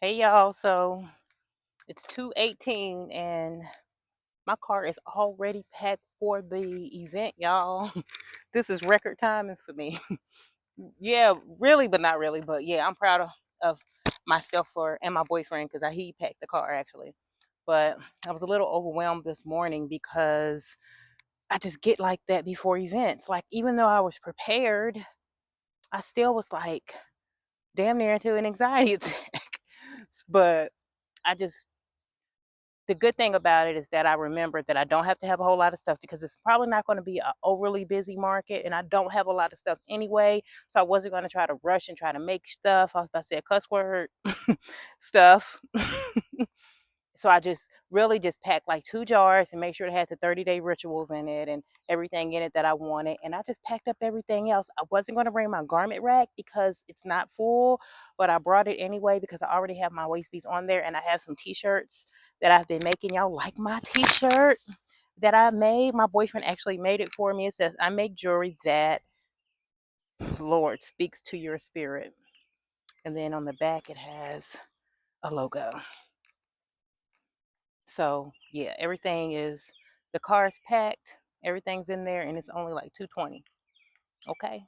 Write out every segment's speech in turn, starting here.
Hey y'all, so it's 2:18 and my car is already packed for the event, y'all. This is record timing for me. Yeah, really, but not really. But yeah, I'm proud of myself for and my boyfriend because he packed the car actually. But I was a little overwhelmed this morning because I just get like that before events. Like even though I was prepared, I still was like damn near into an anxiety attack. But I just the good thing about it is that I remembered that I don't have to have a whole lot of stuff because it's probably not going to be an overly busy market, and I don't have a lot of stuff anyway. So I wasn't going to try to rush and try to make stuff. I was about to say a cuss word stuff. So I just really just packed like 2 jars and make sure it had the 30-day rituals in it and everything in it that I wanted. And I just packed up everything else. I wasn't going to bring my garment rack because it's not full, but I brought it anyway because I already have my waist beads on there and I have some t-shirts that I've been making. Y'all like my t-shirt that I made? My boyfriend actually made it for me. It says, I make jewelry that Lord speaks to your spirit. And then on the back, it has a logo. So yeah, everything is the car's packed, everything's in there, and it's only like 220. Okay.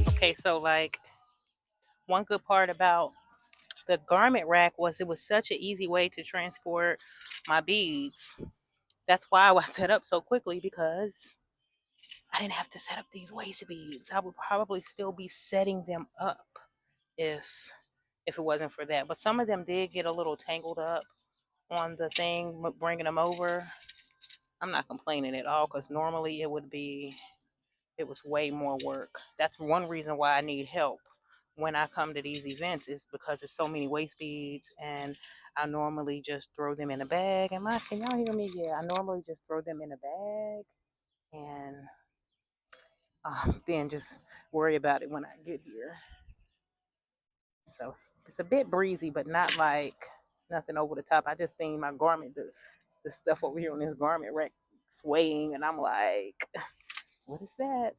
Okay, so like one good part about the garment rack was it was such an easy way to transport my beads. That's why I set up so quickly because I didn't have to set up these waist beads. I would probably still be setting them up if if it wasn't for that. But some of them did get a little tangled up on the thing, bringing them over. I'm not complaining at all because normally it was way more work. That's one reason why I need help when I come to these events is because there's so many waist beads and I normally just throw them in a bag. Can y'all hear me? Yeah, I normally just throw them in a bag and then just worry about it when I get here. So it's a bit breezy, but not like nothing over the top. I just seen my garment, the stuff over here on this garment rack swaying, and I'm like, what is that?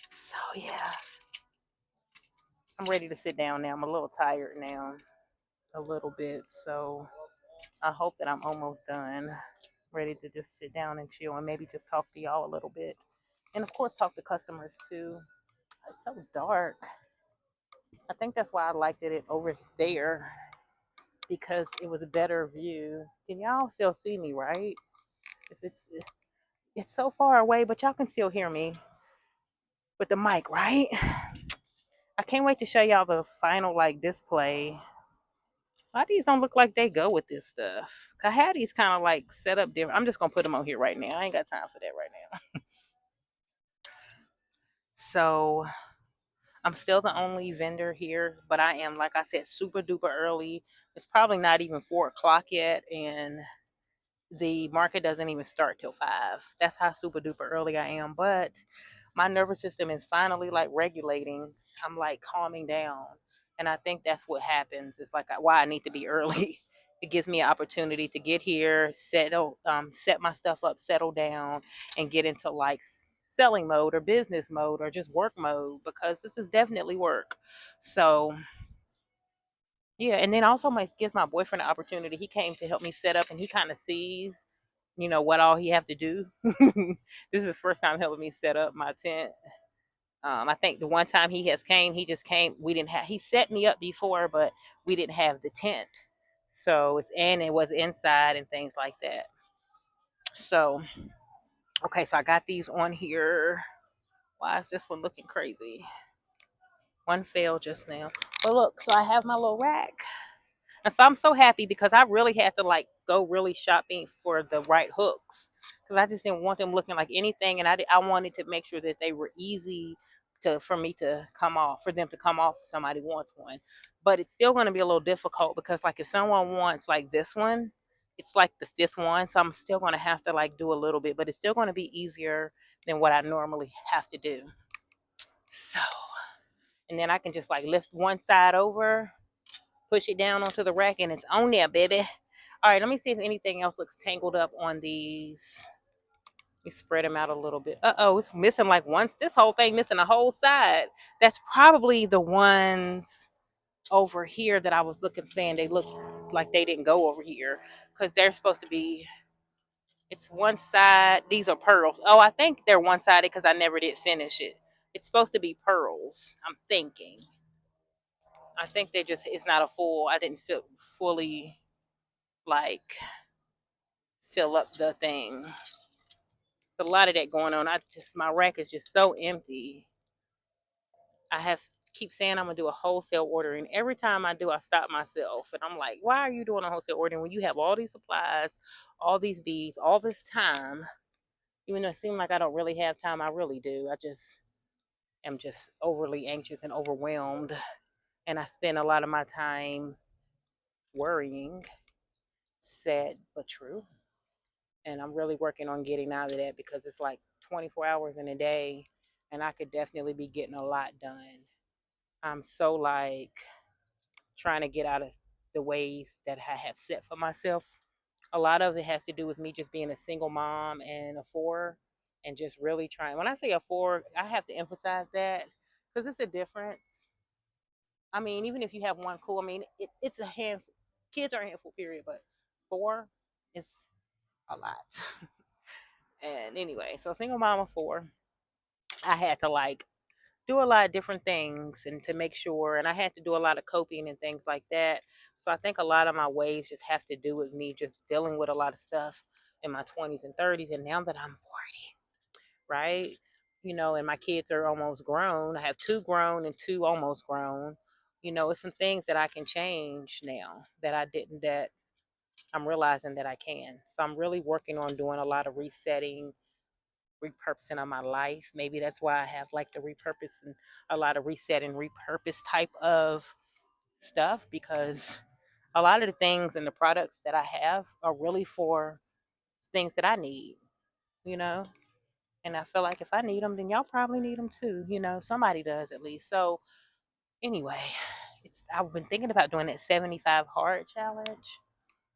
So yeah, I'm ready to sit down now. I'm a little tired now, a little bit. So I hope that I'm almost done. Ready to just sit down and chill and maybe just talk to y'all a little bit. And of course, talk to customers too. It's so dark. I think that's why I liked it over there because it was a better view. Can y'all still see me, right? If it's so far away, but y'all can still hear me with the mic, right? I can't wait to show y'all the final like display. Why these don't look like they go with this stuff? I had these kind of like set up different. I'm just gonna put them on here right now. I ain't got time for that right now. So I'm still the only vendor here, but I am, like I said, super duper early. It's probably not even 4 o'clock yet, and the market doesn't even start till 5. That's how super duper early I am. But my nervous system is finally like regulating. I'm like calming down. And I think that's what happens. It's like why I need to be early. It gives me an opportunity to get here, set my stuff up, settle down, and get into like selling mode or business mode or just work mode because this is definitely work. So yeah, and then also my gives my boyfriend an opportunity. He came to help me set up and he kind of sees what all he have to do. This is his first time helping me set up my tent. I think the one time he has came, he just came. We didn't have. He set me up before, but we didn't have the tent, so it was inside and things like that. So okay, so I got these on here. Why is this one looking crazy? One fell just now. But look, so I have my little rack. And so I'm so happy because I really had to like go really shopping for the right hooks because I just didn't want them looking like anything, and I wanted to make sure that they were easy for me to come off, for them to come off if somebody wants one. But it's still going to be a little difficult because like if someone wants like this one, it's like the fifth one, so I'm still going to have to like do a little bit, but it's still going to be easier than what I normally have to do. So, and then I can just like lift one side over, push it down onto the rack, and it's on there, baby. All right, let me see if anything else looks tangled up on these. Let me spread them out a little bit. Uh-oh, it's missing like once. This whole thing missing a whole side. That's probably the ones over here that I was looking, saying they look like they didn't go over here because they're supposed to be. It's one side. These are pearls. Oh, I think they're one-sided because I never did finish it. It's supposed to be pearls, I'm thinking. I think they just, it's not a full, I didn't feel fully like fill up the thing. There's a lot of that going on. My rack is just so empty. I have keep saying I'm gonna do a wholesale order, and every time I do, I stop myself, and I'm like, why are you doing a wholesale order when you have all these supplies, all these beads, all this time? Even though it seems like I don't really have time, I really do. I just am just overly anxious and overwhelmed, and I spend a lot of my time worrying. Sad but true. And I'm really working on getting out of that because it's like 24 hours in a day, and I could definitely be getting a lot done. I'm so like trying to get out of the ways that I have set for myself. A lot of it has to do with me just being a single mom and a four, and just really trying. When I say a four, I have to emphasize that because it's a difference. I mean, even if you have one, cool. I mean, it's a handful. Kids are a handful, period, but four is a lot. And anyway, so single mom of four, I had to like do a lot of different things and to make sure, and I had to do a lot of coping and things like that. So I think a lot of my ways just have to do with me just dealing with a lot of stuff in my 20s and 30s. And now that I'm 40, right? And my kids are almost grown. I have two grown and two almost grown. It's some things that I can change now that I didn't, that I'm realizing that I can. So I'm really working on doing a lot of resetting, repurposing of my life. Maybe that's why I have like the repurpose and a lot of reset and repurpose type of stuff, because a lot of the things and the products that I have are really for things that I need, you know? And I feel like if I need them, then y'all probably need them too, somebody does at least. So anyway, I've been thinking about doing that 75 hard challenge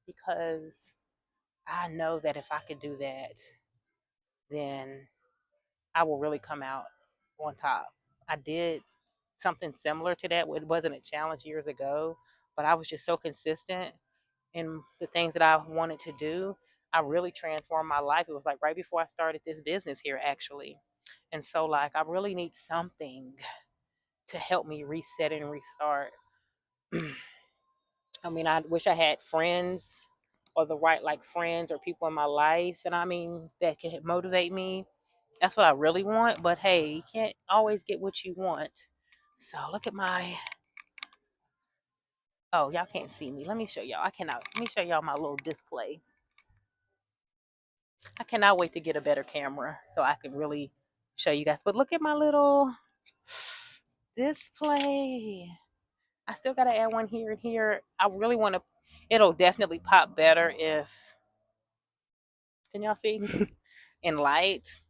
because I know that if I could do that, then I will really come out on top. I did something similar to that. It wasn't a challenge years ago, but I was just so consistent in the things that I wanted to do. I really transformed my life. It was like right before I started this business here, actually. And so, like, I really need something to help me reset and restart. I mean, I wish I had friends or the right, like, friends or people in my life, and I mean, that can motivate me. That's what I really want. But hey, you can't always get what you want. So look at my. Oh, y'all can't see me. Let me show y'all. I cannot. Let me show y'all my little display. I cannot wait to get a better camera so I can really show you guys. But look at my little display. I still gotta add one here and here. I really want to. It'll definitely pop better if. Can y'all see? In lights.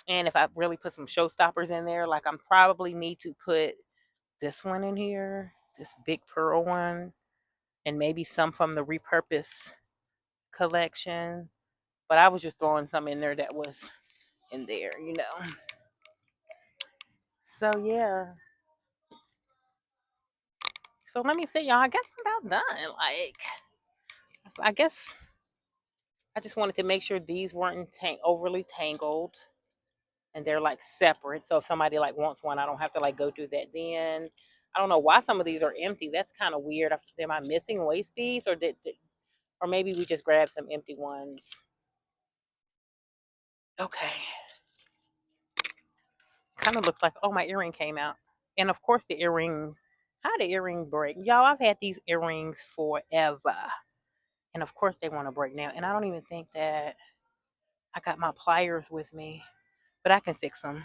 And if I really put some showstoppers in there, like I'm probably need to put this one in here, this big pearl one, and maybe some from the Repurposed collection. But I was just throwing some in there that was in there. So yeah. So let me see, y'all. I guess I'm about done. Like, I guess I just wanted to make sure these weren't overly tangled and they're like separate. So if somebody like wants one, I don't have to like go through that. Then I don't know why some of these are empty. That's kind of weird. Am I missing waist beads, or maybe we just grabbed some empty ones? Okay, kind of looks like, oh, my earring came out, and of course the earring. How did the earring break, y'all? I've had these earrings forever, and of course they want to break now. And I don't even think that I got my pliers with me, but I can fix them.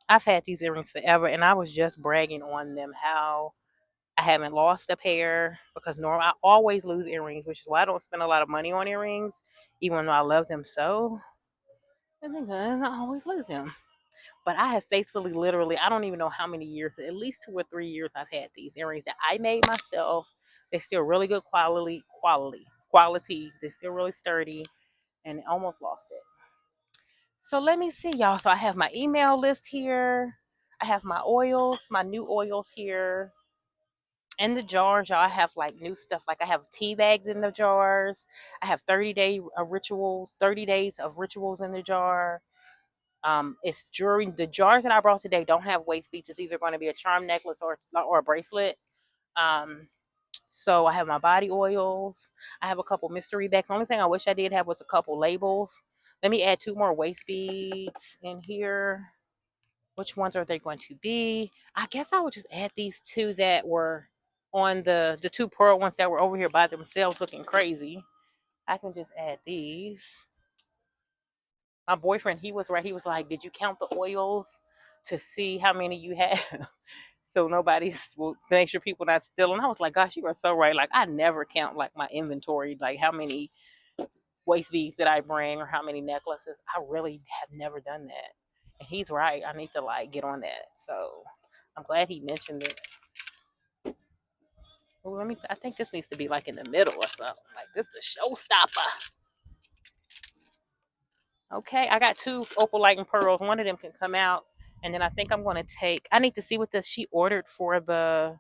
I've had these earrings forever, and I was just bragging on them how I haven't lost a pair, because normally I always lose earrings, which is why I don't spend a lot of money on earrings, even though I love them so. And because I always lose them. But I have faithfully, literally, I don't even know how many years, at least 2 or 3 years, I've had these earrings that I made myself. They're still really good quality. They're still really sturdy, and almost lost it. So let me see, y'all. So I have my email list here. I have my oils, my new oils here. In the jars, y'all, I have like new stuff. Like I have tea bags in the jars. I have 30 days of rituals in the jar. It's jewelry. The jars that I brought today don't have waist beads. It's either going to be a charm necklace or a bracelet. Um, so I have my body oils. I have a couple mystery bags. The only thing I wish I did have was a couple labels. Let me add 2 more waist beads in here. Which ones are they going to be? I guess I would just add these 2 that were on the 2 pearl ones that were over here by themselves looking crazy. I can just add these. My boyfriend, he was right. He was like, "Did you count the oils to see how many you have?" So nobody's will make sure people not stealing. I was like, "Gosh, you are so right." Like I never count like my inventory, like how many waist beads did I bring or how many necklaces. I really have never done that. And he's right. I need to like get on that. So I'm glad he mentioned it. Well, I think this needs to be like in the middle or something. Like this is a showstopper. Okay, I got 2 opal light and pearls. One of them can come out, and then I think I'm going to take. I need to see what she ordered for the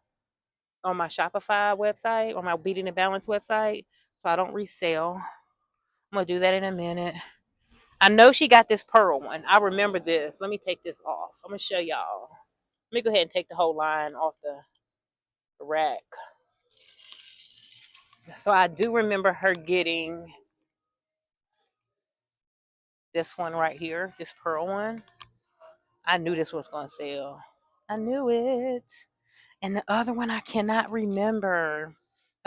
on my Shopify website, on my Beading and Balance website, so I don't resell. I'm gonna do that in a minute. I know she got this pearl one. I remember this. Let me take this off. I'm gonna show y'all. Let me go ahead and take the whole line off the rack. So I do remember her getting this one right here, this pearl one. I knew this was gonna sell. I knew it. And the other one I cannot remember.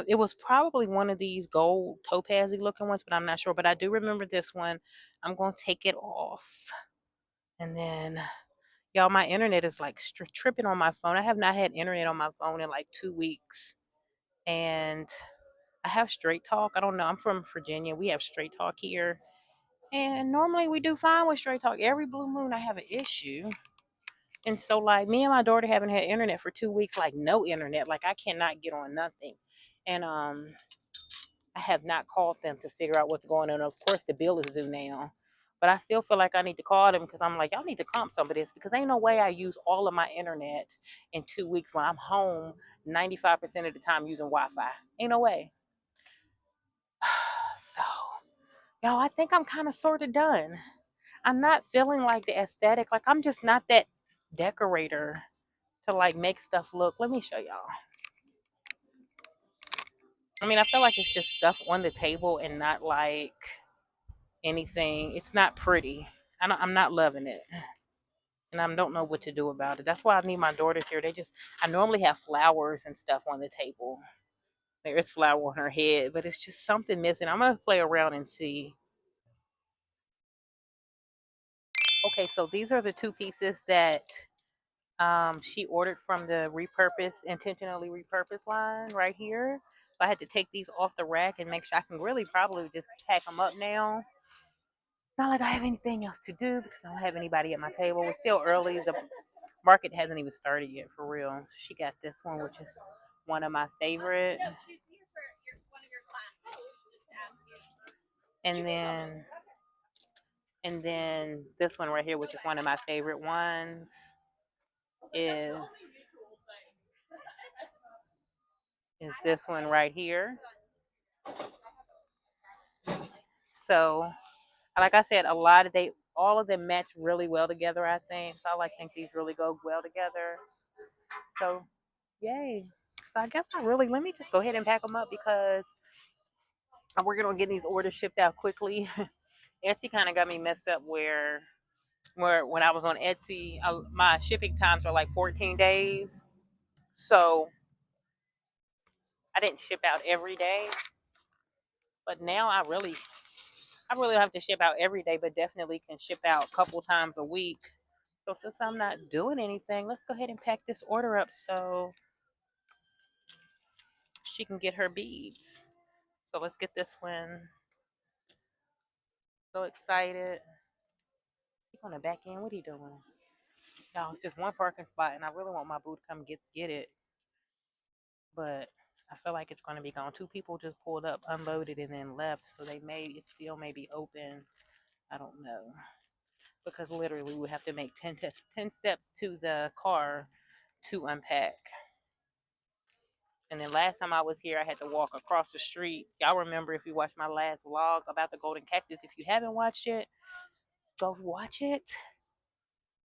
It was probably one of these gold topazy looking ones, but I'm not sure. But I do remember this one. I'm going to take it off. And then, y'all, my internet is like tripping on my phone. I have not had internet on my phone in like 2 weeks. And I have straight talk. I don't know. I'm from Virginia. We have straight talk here. And normally we do fine with straight talk. Every blue moon, I have an issue. And so, like, me and my daughter haven't had internet for 2 weeks, like, no internet. Like, I cannot get on nothing. And I have not called them to figure out what's going on. Of course, the bill is due now. But I still feel like I need to call them because I'm like, y'all need to comp some of this because ain't no way I use all of my internet in 2 weeks when I'm home 95% of the time using Wi Fi. Ain't no way. So, y'all, I think I'm kind of sort of done. I'm not feeling like the aesthetic. Like, I'm just not that decorator to like make stuff look. Let me show y'all. I mean, I feel like it's just stuff on the table and not like anything. It's not pretty. I'm not loving it, and I don't know what to do about it. That's why I need my daughters here. I normally have flowers and stuff on the table. There is flower on her head, but it's just something missing. I'm gonna play around and see. Okay, so these are the 2 pieces that she ordered from the intentionally repurposed line right here. So I had to take these off the rack and make sure I can really probably just pack them up now. Not like I have anything else to do because I don't have anybody at my table. It's still early. The market hasn't even started yet for real. She got this one, which is one of my favorite. And then this one right here, which is one of my favorite ones, is this one right here. So, like I said, all of them match really well together, I think. So I think these really go well together. So, yay. So I guess let me just go ahead and pack them up because I'm working on getting these orders shipped out quickly. Etsy kind of got me messed up where when I was on Etsy, my shipping times are like 14 days. So I didn't ship out every day, but now I really don't have to ship out every day, but definitely can ship out a couple times a week. So since I'm not doing anything, let's go ahead and pack this order up so she can get her beads. So let's get this one. So excited. He's on the back end. What are you doing? Y'all, it's just one parking spot, and I really want my boo to come get it. But I feel like it's going to be gone. 2 people just pulled up, unloaded, and then left. So it still may be open. I don't know. Because literally we would have to make 10 steps to the car to unpack. And then last time I was here, I had to walk across the street. Y'all remember if you watched my last vlog about the golden cactus. If you haven't watched it, go watch it.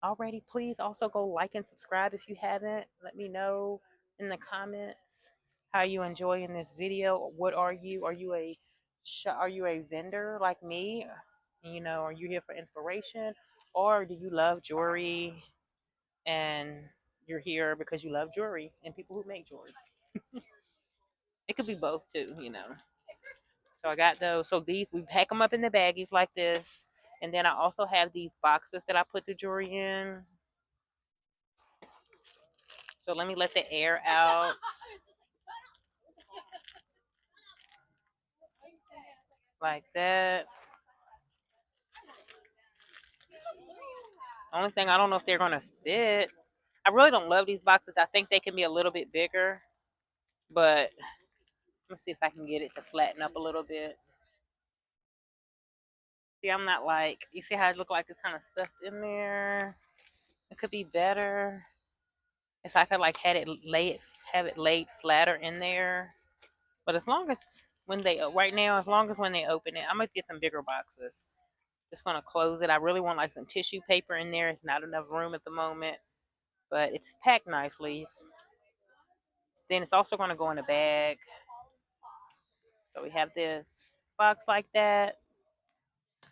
Already, please also go like and subscribe if you haven't. Let me know in the comments how you enjoying this video. What are you? Are you a vendor like me? You know, are you here for inspiration, or do you love jewelry and you're here because you love jewelry and people who make jewelry? It could be both too, you know. So I got those. So these, we pack them up in the baggies like this, and then I also have these boxes that I put the jewelry in. So let me let the air out. Like that. Only thing, I don't know if they're going to fit. I really don't love these boxes. I think they can be a little bit bigger. But let me see if I can get it to flatten up a little bit. See, I'm not like, you see how it look like it's kind of stuffed in there? It could be better if I could like have it laid flatter in there. But as long as right now, as long as when they open it, I'm gonna get some bigger boxes. Just gonna close it. I really want like some tissue paper in there. It's not enough room at the moment, but it's packed nicely. Then it's also gonna go in a bag. So we have this box like that.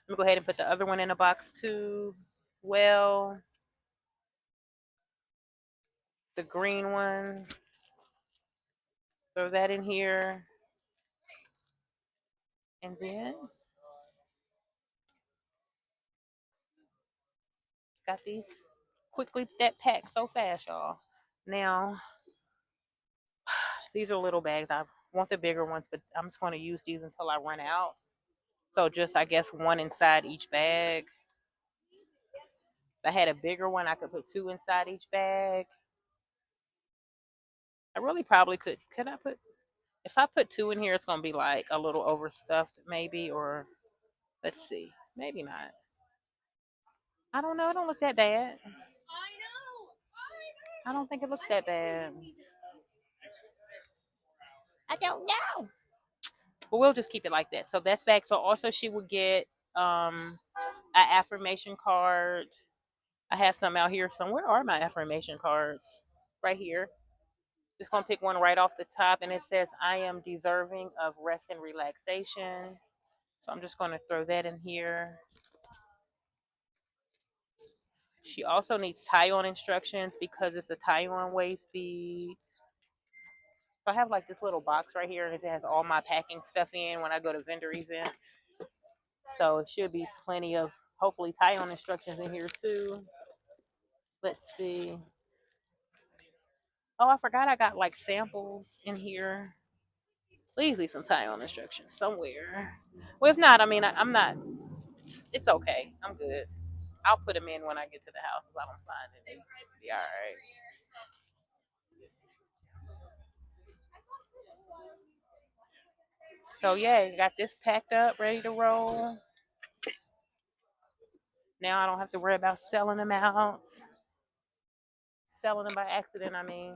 Let me go ahead and put the other one in a box too. Well, the green one. Throw that in here. And then got these quickly that pack so fast, y'all. Now, these are little bags. I want the bigger ones, but I'm just going to use these until I run out. So just, I guess, one inside each bag. If I had a bigger one, I could put 2 inside each bag. I really probably could. Could I put, if I put 2 in here, it's going to be like a little overstuffed maybe, or let's see. Maybe not. I don't know. It don't look that bad. I don't think it looks that bad. I don't know. But we'll just keep it like that. So that's back. So also she would get an affirmation card. I have some out here. Where are my affirmation cards? Right here. Just gonna pick one right off the top, and it says, "I am deserving of rest and relaxation." So I'm just gonna throw that in here. She also needs tie-on instructions because it's a tie-on waist bead. So I have like this little box right here, and it has all my packing stuff in when I go to vendor events. So it should be plenty of, hopefully, tie-on instructions in here too. Let's see. Oh, I forgot I got like samples in here. Please leave some tie-on instructions somewhere. Well, if not, I mean, I'm not. It's okay. I'm good. I'll put them in when I get to the house if I don't find any. Be all right. So yeah, got this packed up, ready to roll. Now I don't have to worry about selling them out. Selling them by accident, I mean.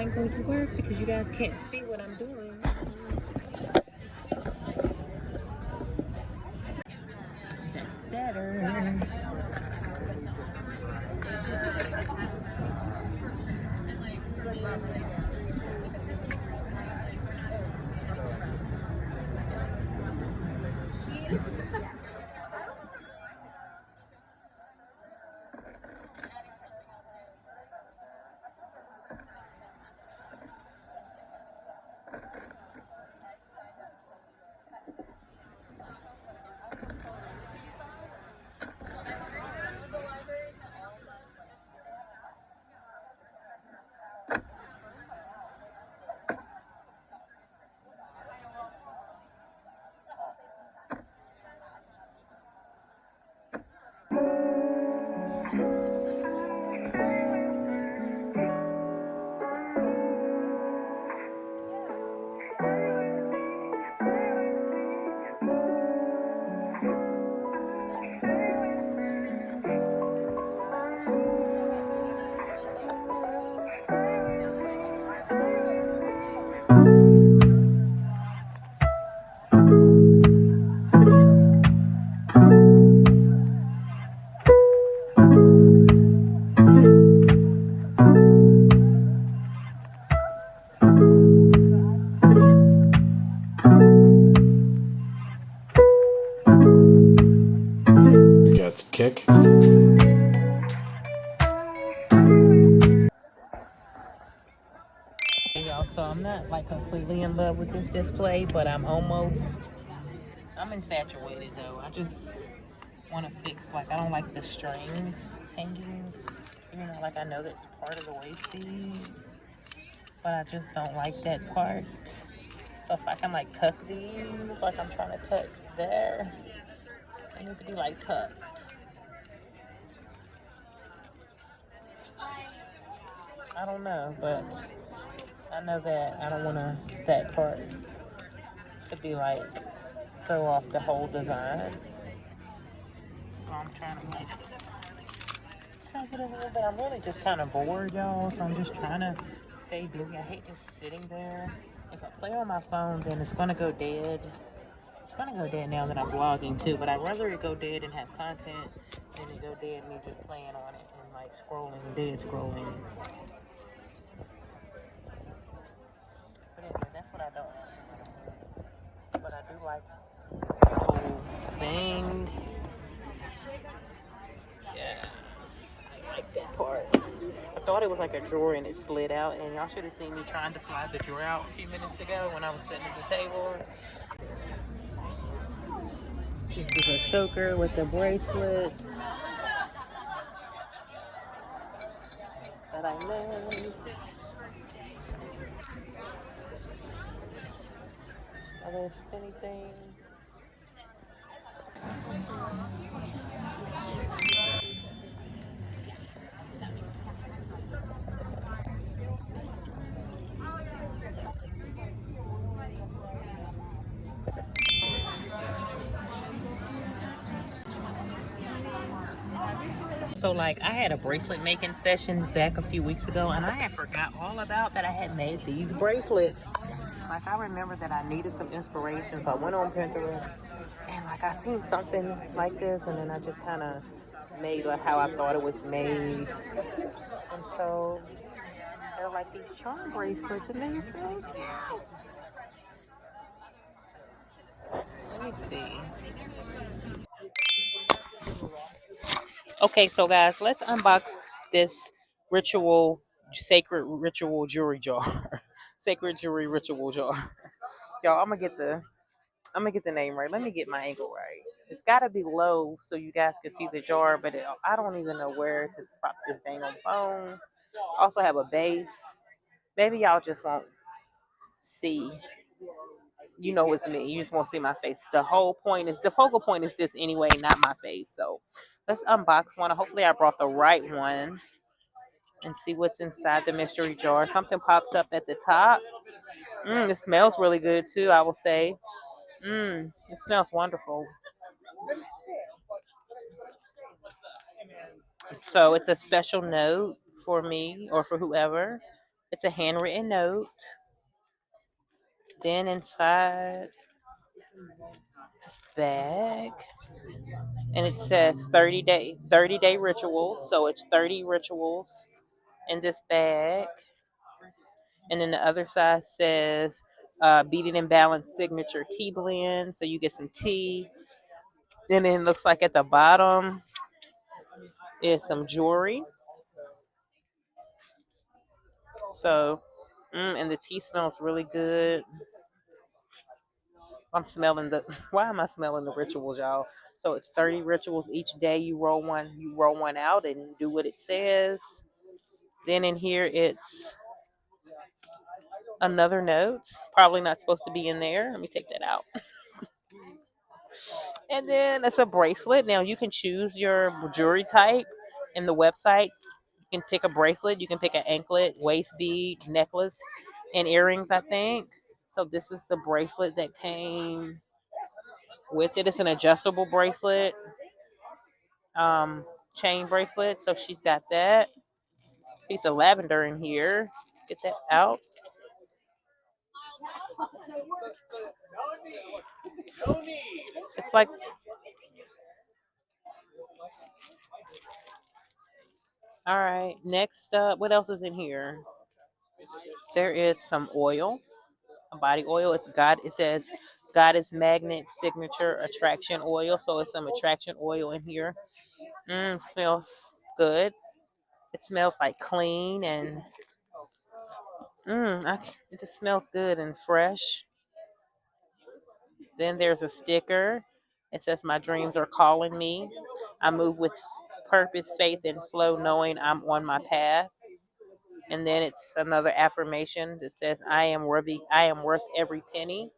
not going to work because you guys can't see what I'm doing. That's better. Gets kick. Hey y'all, so I'm not like completely in love with this display, but I'm infatuated though. I just want to fix, like, I don't like the strings hanging, even though, like, I know that's part of the waist bead, but I just don't like that part. So if I can, like, tuck these, like I'm trying to tuck there, they need to be, like, tucked. I don't know, but I know that I don't want that part to be, like, throw off the whole design. So I'm trying to, like, tuck it a little bit. I'm really just kind of bored, y'all, so I'm just trying to stay busy. I hate just sitting there. If I play on my phone, then it's gonna go dead. It's gonna go dead now that I'm vlogging too, but I'd rather it go dead and have content than it go dead me just playing on it and like scrolling, dead scrolling. But anyway, that's what I don't like. But I do like the whole thing. Yes, I like that part. I thought it was like a drawer and it slid out, and y'all should have seen me trying to slide the drawer out a few minutes ago when I was sitting at the table. This is a choker with a bracelet that I made. A little spinny thing. So like I had a bracelet making session back a few weeks ago, and I had forgot all about that I had made these bracelets. Like I remember that I needed some inspiration, so I went on Pinterest and like I seen something like this, and then I just kind of made like how I thought it was made. And so they're like these charm bracelets, and they're so cute. Let me see. Okay, so guys, let's unbox this sacred ritual jewelry jar. Sacred jewelry ritual jar. Y'all, I'm gonna get the name right. Let me get my angle right. It's gotta be low so you guys can see the jar, but I don't even know where to prop this dang on phone. Also have a base. Maybe y'all just won't see. You know it's me. You just won't see my face. The focal point is this anyway, not my face. So let's unbox one. Hopefully I brought the right one and see what's inside the mystery jar. Something pops up at the top. It smells really good too, I will say. It smells wonderful. So it's a special note for me or for whoever. It's a handwritten note. Then inside this bag, and it says 30-day rituals. So it's 30 rituals in this bag. And then the other side says beaded and balanced signature tea blend. So you get some tea. And then it looks like at the bottom is some jewelry. So, and the tea smells really good. I'm smelling the. Why am I smelling the rituals, y'all? So it's 30 rituals each day. You roll one. You roll one out and do what it says. Then in here it's another note. Probably not supposed to be in there. Let me take that out. And then it's a bracelet. Now you can choose your jewelry type in the website. You can pick a bracelet. You can pick an anklet, waist bead, necklace, and earrings, I think. So this is the bracelet that came with it. It's an adjustable bracelet, chain bracelet. So she's got that. Piece of lavender in here. Get that out. It's like, all right. Next up, what else is in here? There is some oil, a body oil. It's God. It says Goddess Magnet Signature Attraction Oil. So it's some attraction oil in here. Smells good. It smells like clean and it just smells good and fresh. Then there's a sticker. It says, "My dreams are calling me. I move with purpose, faith, and flow, knowing I'm on my path." And then it's another affirmation that says, "I am worthy. I am worth every penny."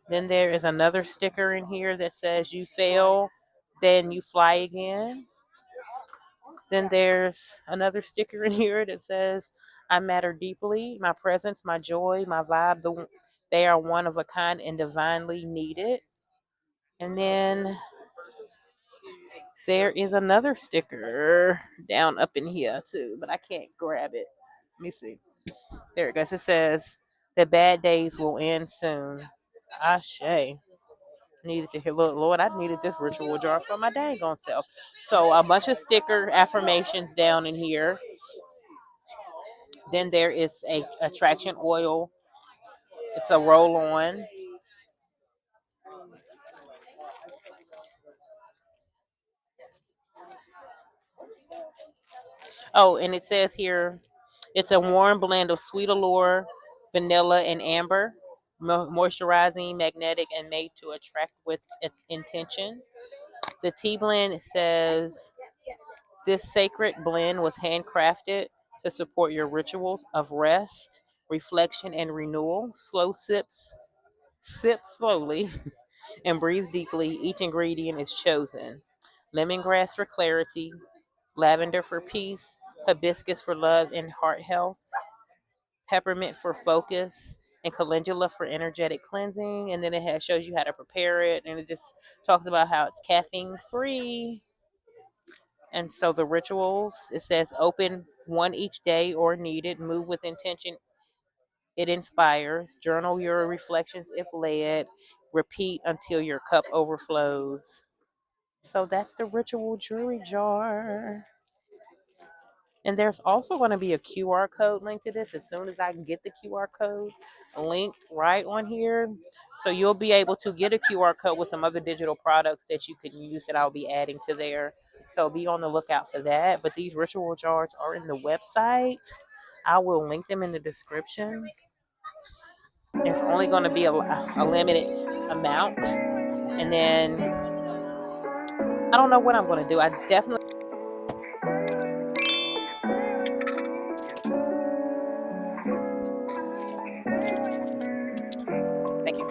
Then there is another sticker in here that says, "You fail, then you fly again." Then there's another sticker in here that says, "I matter deeply. My presence, my joy, my vibe, they are one of a kind and divinely needed." And then there is another sticker down up in here too, but I can't grab it. Let me see. There it goes. It says, "The bad days will end soon." Ashe. Needed to hear, look, Lord, I needed this ritual jar for my dang on self. So a bunch of sticker affirmations down in here. Then there is a attraction oil. It's a roll on. Oh, and it says here, it's a warm blend of sweet allure, vanilla, and amber, moisturizing, magnetic, and made to attract with intention. The tea blend says, "This sacred blend was handcrafted to support your rituals of rest, reflection, and renewal. Slow sips, sip slowly, and breathe deeply. Each ingredient is chosen. Lemongrass for clarity, lavender for peace, hibiscus for love and heart health, peppermint for focus, and calendula for energetic cleansing." And then shows you how to prepare it, and it just talks about how it's caffeine free. And so the rituals, it says, "Open one each day or needed, move with intention. It inspires. Journal your reflections if led. Repeat until your cup overflows." So that's the ritual jewelry jar. And there's also going to be a QR code linked to this as soon as I can get the QR code linked right on here. So you'll be able to get a QR code with some other digital products that you can use that I'll be adding to there. So be on the lookout for that. But these ritual jars are in the website. I will link them in the description. It's only going to be a limited amount. And then I don't know what I'm going to do. I definitely. Thank you.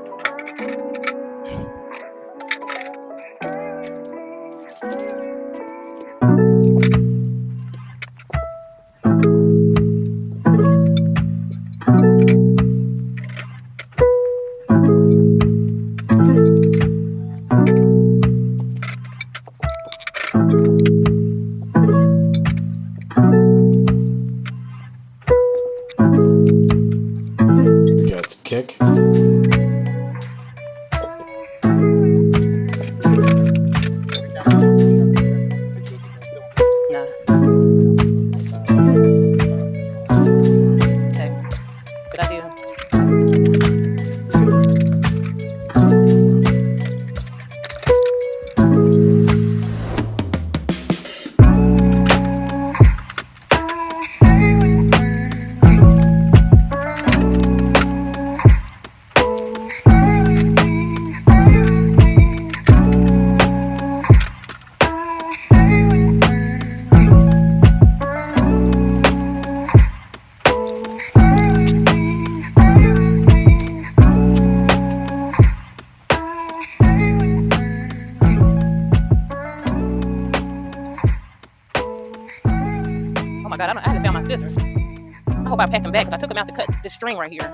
God, I haven't found my scissors. I hope I packed them back because I took them out to cut this string right here.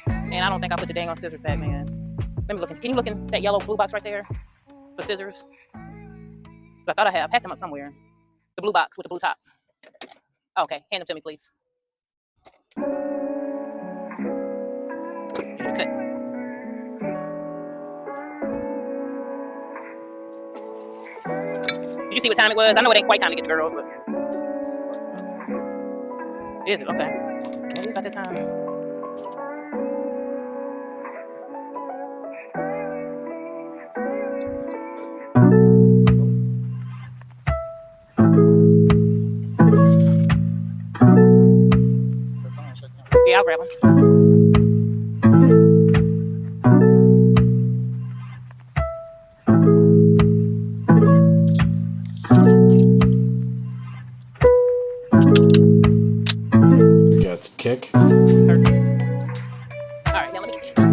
And I don't think I put the dang on scissors back, man. Let me look. Can you look in that yellow blue box right there for scissors? I thought I packed them up somewhere. The blue box with the blue top. Okay, hand them to me, please. Cut. Did you see what time it was? I know it ain't quite time to get the girls, but is it? Okay. It is about that time. Yeah, I'll grab them. Got kick. Perfect. All right, now let me get this.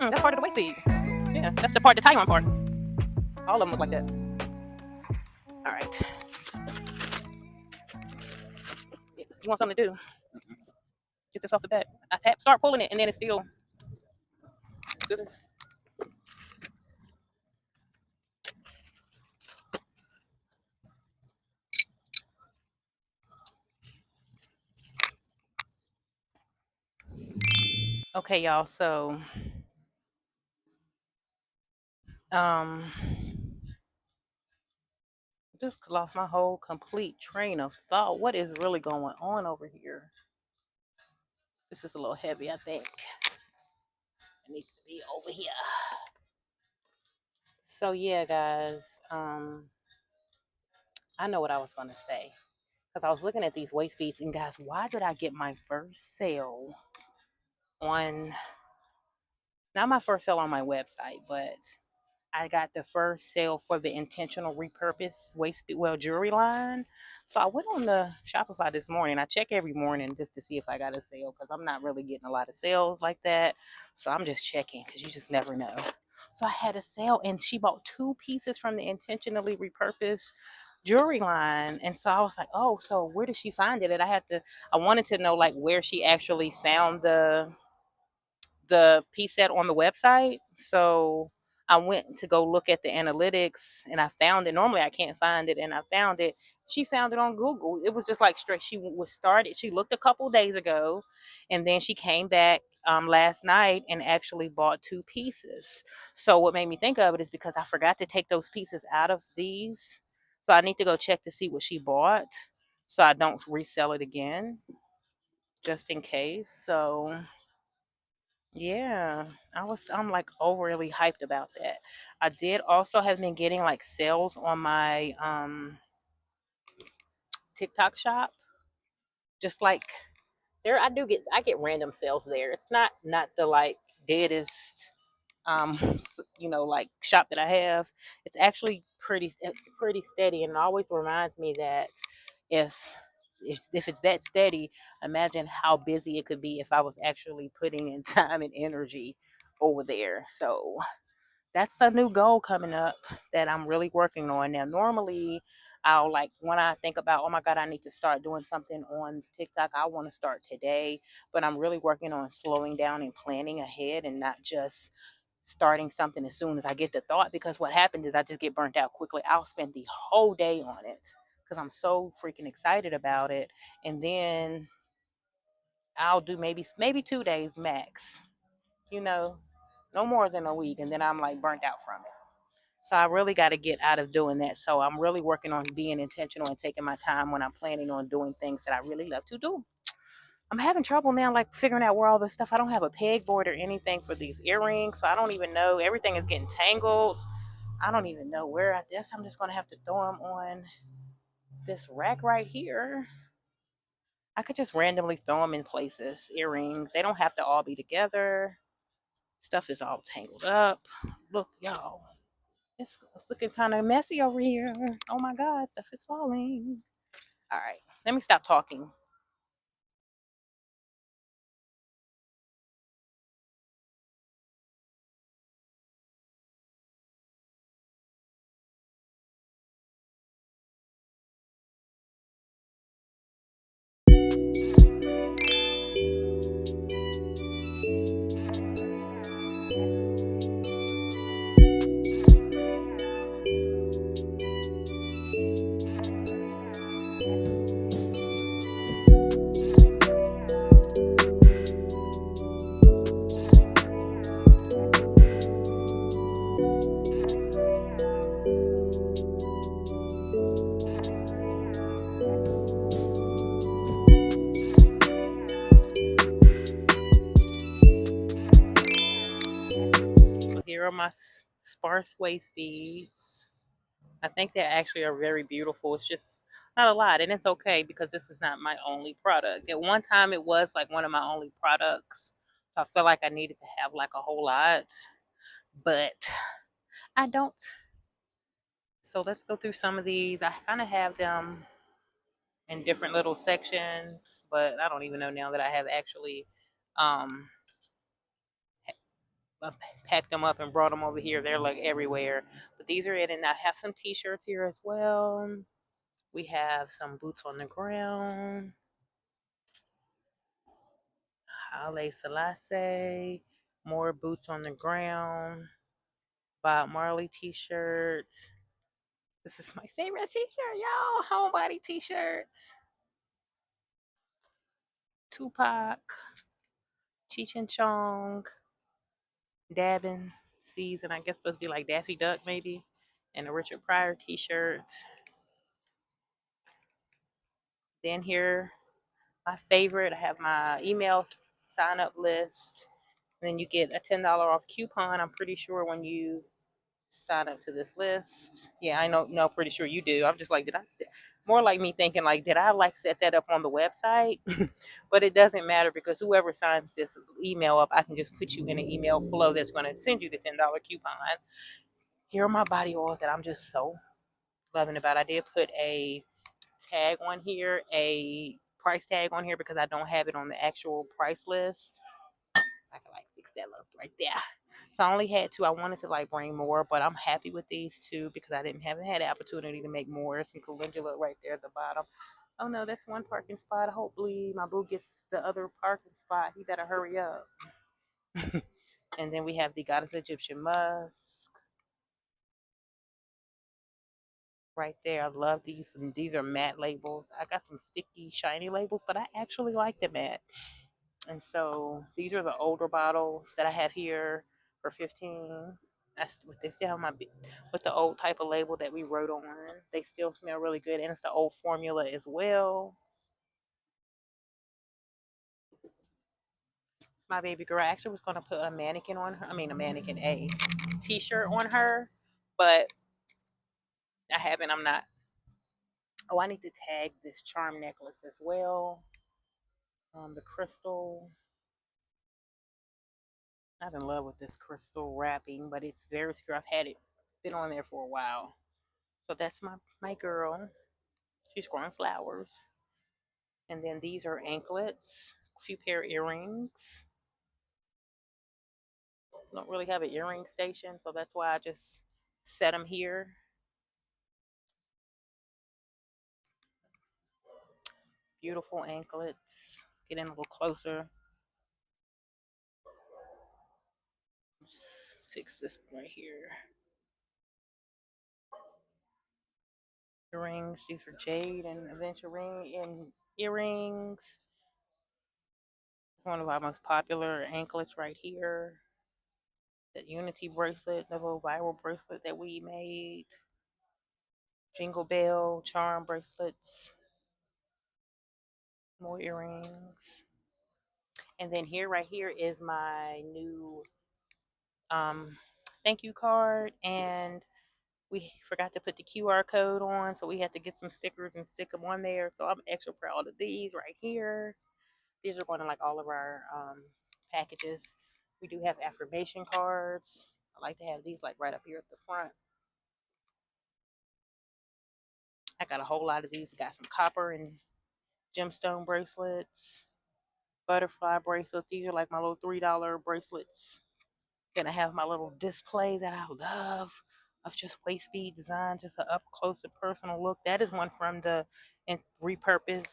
That's part of the waist bead. Yeah, that's the part, the tie on part. All of them look like that. All right. You want something to do? Get this off the back. Start pulling it, and then it's still scissors. Okay, y'all. So, just lost my whole complete train of thought. What is really going on over here? This is a little heavy, I think. It needs to be over here. So yeah, guys. I know what I was gonna say because I was looking at these waist beads, and guys, why did I get my first sale on? Not my first sale on my website, but I got the first sale for the intentional repurposed jewelry line. So I went on the Shopify this morning. I check every morning just to see if I got a sale because I'm not really getting a lot of sales like that. So I'm just checking because you just never know. So I had a sale and she bought 2 pieces from the intentionally repurposed jewelry line. And so I was like, oh, so where did she find it? And I wanted to know like where she actually found the piece set on the website. So I went to go look at the analytics and I found it. Normally I can't find it, and I found it. She found it on Google. It was just like straight. She was started. She looked a couple days ago, and then she came back last night and actually bought 2 pieces. So what made me think of it is because I forgot to take those pieces out of these. So I need to go check to see what she bought, so I don't resell it again, just in case. So yeah, I'm like overly hyped about that. I did also have been getting like sales on my TikTok shop. Just like there I get random sales there. It's not the like deadest like shop that I have. It's actually pretty steady, and it always reminds me that if if it's that steady, imagine how busy it could be if I was actually putting in time and energy over there. So that's a new goal coming up that I'm really working on. Now, normally, I'll like when I think about, oh my God, I need to start doing something on TikTok, I want to start today. But I'm really working on slowing down and planning ahead and not just starting something as soon as I get the thought, because what happens is I just get burnt out quickly. I'll spend the whole day on it because I'm so freaking excited about it. And then I'll do maybe 2 days max. you know, no more than a week, and then I'm like burnt out from it. So I really got to get out of doing that. So I'm really working on being intentional and taking my time when I'm planning on doing things that I really love to do. I'm having trouble now, like figuring out where all this stuff. I don't have a pegboard or anything for these earrings, so I don't even know. Everything is getting tangled. I don't even know where. I guess I'm just gonna have to throw them on this rack right here. I could just randomly throw them in places. Earrings. They don't have to all be together. Stuff is all tangled up. Look, y'all. It's looking kind of messy over here. Oh my God, stuff is falling. All right, let me stop talking. So here are my sparse waist beads. I think they actually are very beautiful. It's just not a lot, and it's okay because this is not my only product. At one time, it was like one of my only products, so I feel like I needed to have like a whole lot, but I don't. So let's go through some of these. I kind of have them in different little sections, but I don't even know now that I have actually um, packed them up and brought them over here. They're like everywhere, but these are it, and I have some T-shirts here as well. We have some boots on the ground. Haile Selassie. More boots on the ground. Bob Marley t-shirts. This is my favorite t-shirt, y'all. Homebody t-shirts. Tupac. Cheech and Chong. Dabbing season. I guess supposed to be like Daffy Duck maybe. And a Richard Pryor t-shirt. Then here, my favorite. I have my email sign up list. Then you get a $10 off coupon. I'm pretty sure when you sign up to this list. Yeah, I know. No, pretty sure you do. I'm just like, did I? More like me thinking like, did I like set that up on the website? But it doesn't matter because whoever signs this email up, I can just put you in an email flow that's going to send you the $10 coupon. Here are my body oils that I'm just so loving about. I did put a tag on here, a price tag on here because I don't have it on the actual price list. I can like fix that up right there. So I only had two. I wanted to like bring more, but I'm happy with these two because I haven't had the opportunity to make more. Some calendula right there at the bottom. Oh no, that's one parking spot. Hopefully my boo gets the other parking spot. He better hurry up. And then we have the Goddess Egyptian musk right there. I love these. And these are matte labels. I got some sticky, shiny labels, but I actually like the matte. And so these are the older bottles that I have here for 15. That's what they still have with the old type of label that we wrote on. They still smell really good, and it's the old formula as well. My baby girl, I actually was gonna put a mannequin on her. I mean, a mannequin, a t-shirt on her, but I haven't. I'm not. Oh, I need to tag this charm necklace as well. The crystal. I'm in love with this crystal wrapping, but it's very secure. I've had it. It's been on there for a while. So that's my girl. She's growing flowers. And then these are anklets, a few pair of earrings. Don't really have an earring station, so that's why I just set them here. Beautiful anklets. Let's get in a little closer. Let's fix this right here. Earrings. These are jade and aventurine and earrings. One of our most popular anklets right here. That Unity bracelet, the little viral bracelet that we made. Jingle bell, charm bracelets, more earrings. And then here, right here, is my new thank you card. And we forgot to put the QR code on, so we had to get some stickers and stick them on there. So I'm extra proud of these right here. These are going to like all of our packages. We do have affirmation cards. I like to have these like right up here at the front. I got a whole lot of these. We got some copper and gemstone bracelets, butterfly bracelets. These are like my little $3 bracelets. Then I have my little display that I love of just waist bead design, just an up close and personal look. That is one from the repurposed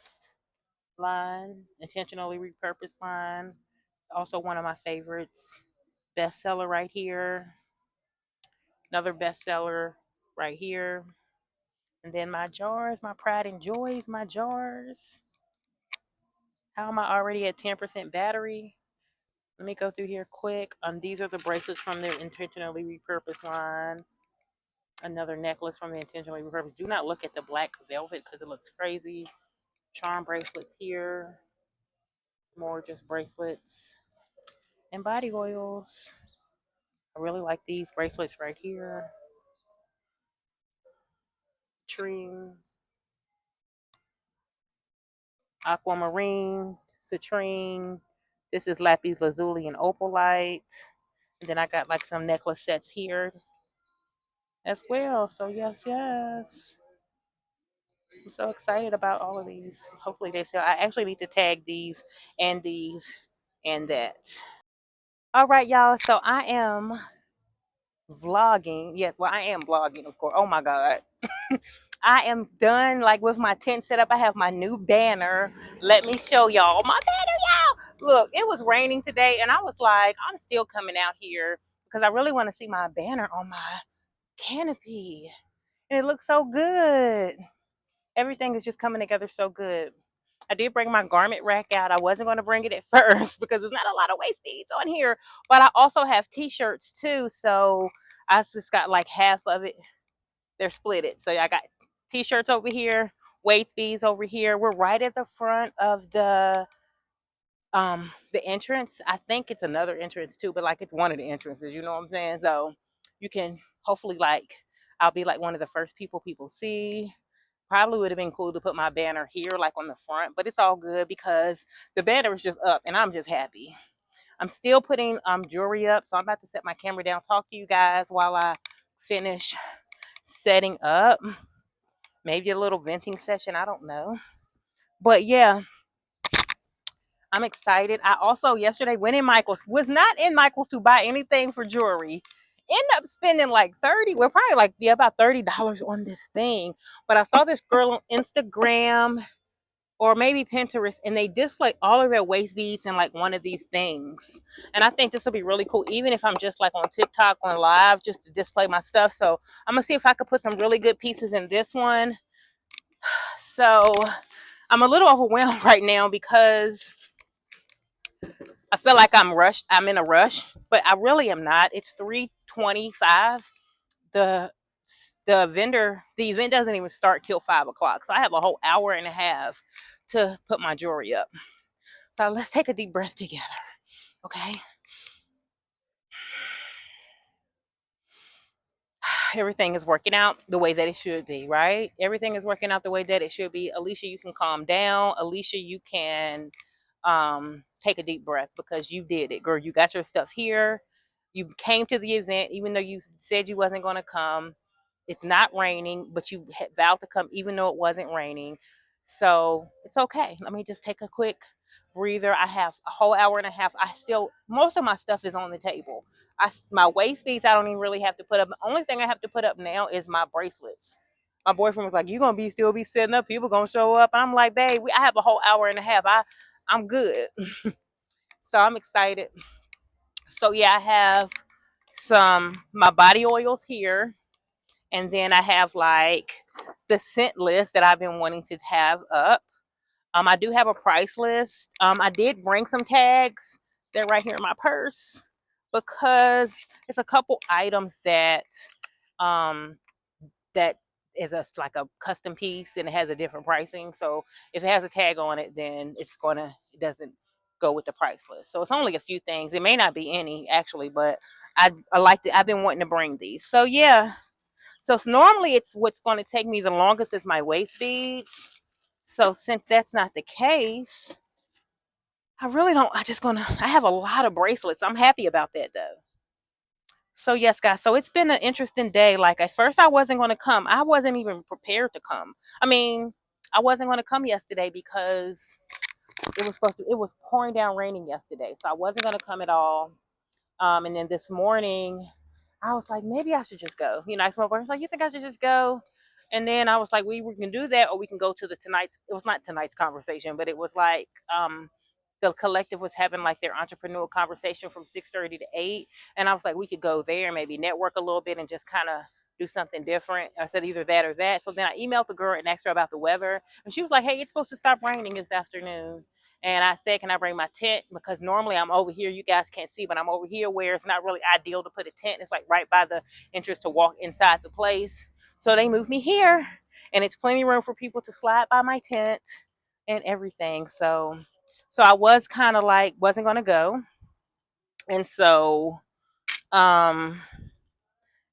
line, intentionally repurposed line. Also one of my favorites. Bestseller right here. Another bestseller right here. And then my jars, my pride and joys, my jars. How am I already at 10% battery? Let me go through here quick. These are the bracelets from their intentionally repurposed line. Another necklace from the intentionally repurposed. Do not look at the black velvet because it looks crazy. Charm bracelets here. More just bracelets and body oils. I really like these bracelets right here. Tree, aquamarine, citrine. This is lapis lazuli and opalite. And then I got like some necklace sets here as well. So yes, yes. I'm so excited about all of these. Hopefully they sell. I actually need to tag these and that. All right, y'all. So I am vlogging. Yes, well, I am vlogging, of course. Oh my God. I am done like with my tent setup. I have my new banner. Let me show y'all my banner, y'all. Look, it was raining today, and I was like, I'm still coming out here because I really want to see my banner on my canopy. And it looks so good. Everything is just coming together so good. I did bring my garment rack out. I wasn't going to bring it at first because there's not a lot of waist beads on here. But I also have t-shirts too. So I just got like half of it. They're split it. So I got t-shirts over here, waist beads over here. We're right at the front of the entrance. I think it's another entrance too, but like it's one of the entrances, you know what I'm saying? So you can hopefully like I'll be like one of the first people see. Probably would have been cool to put my banner here, like on the front, but it's all good because the banner is just up and I'm just happy. I'm still putting jewelry up, so I'm about to set my camera down, talk to you guys while I finish setting up. Maybe a little venting session, I don't know. But yeah, I'm excited. I also yesterday went in Michael's, was not in Michael's to buy anything for jewelry. End up spending like 30, well, probably like, yeah, about $30 on this thing. But I saw this girl on Instagram or maybe Pinterest, and they display all of their waist beads in like one of these things. And I think this will be really cool, even if I'm just like on TikTok on live, just to display my stuff. So I'm gonna see if I could put some really good pieces in this one. So I'm a little overwhelmed right now because I feel like I'm rushed. I'm in a rush, but I really am not. It's 3:25. The the event doesn't even start till 5 o'clock. So I have a whole hour and a half to put my jewelry up. So let's take a deep breath together. Okay. Everything is working out the way that it should be, right? Everything is working out the way that it should be. Alicia, you can calm down. Alicia, you can take a deep breath because you did it, girl. You got your stuff here. You came to the event, even though you said you wasn't going to come. It's not raining, but you had vowed to come even though it wasn't raining. So it's okay. Let me just take a quick breather. I have a whole hour and a half. Most of my stuff is on the table. My waist beads, I don't even really have to put up. The only thing I have to put up now is my bracelets. My boyfriend was like, "You gonna still be sitting up? People gonna show up?" I'm like, "Babe, I have a whole hour and a half. I'm good." So I'm excited. So yeah, I have some my body oils here, and then I have like the scent list that I've been wanting to have up. I do have a price list. I did bring some tags. They're right here in my purse because it's a couple items um, that is like a custom piece and it has a different pricing. So if it has a tag on it, then it doesn't go with the price list. So it's only a few things. It may not be any actually, but I like I've been wanting to bring these. So yeah. So normally it's what's going to take me the longest is my waist beads. So since that's not the case, I really don't. I have a lot of bracelets. I'm happy about that though. So yes, guys. So it's been an interesting day. Like at first, I wasn't going to come. I wasn't even prepared to come. I mean, I wasn't going to come yesterday because it was pouring down raining yesterday, so I wasn't going to come at all. And then this morning, I was like, maybe I should just go. You know, I was like, you think I should just go? And then I was like, we can do that, or we can go to the tonight's. It was not tonight's conversation, but it was like the collective was having like their entrepreneurial conversation from 6:30 to 8, and I was like, we could go there, maybe network a little bit, and just kind of do something different. I said either that or that. So then I emailed the girl and asked her about the weather, and she was like, hey, it's supposed to stop raining this afternoon. And I said, can I bring my tent? Because normally I'm over here. You guys can't see, but I'm over here where it's not really ideal to put a tent. It's like right by the entrance to walk inside the place. So they moved me here, and it's plenty of room for people to slide by my tent and everything. So I was kind of like, wasn't going to go. And so um,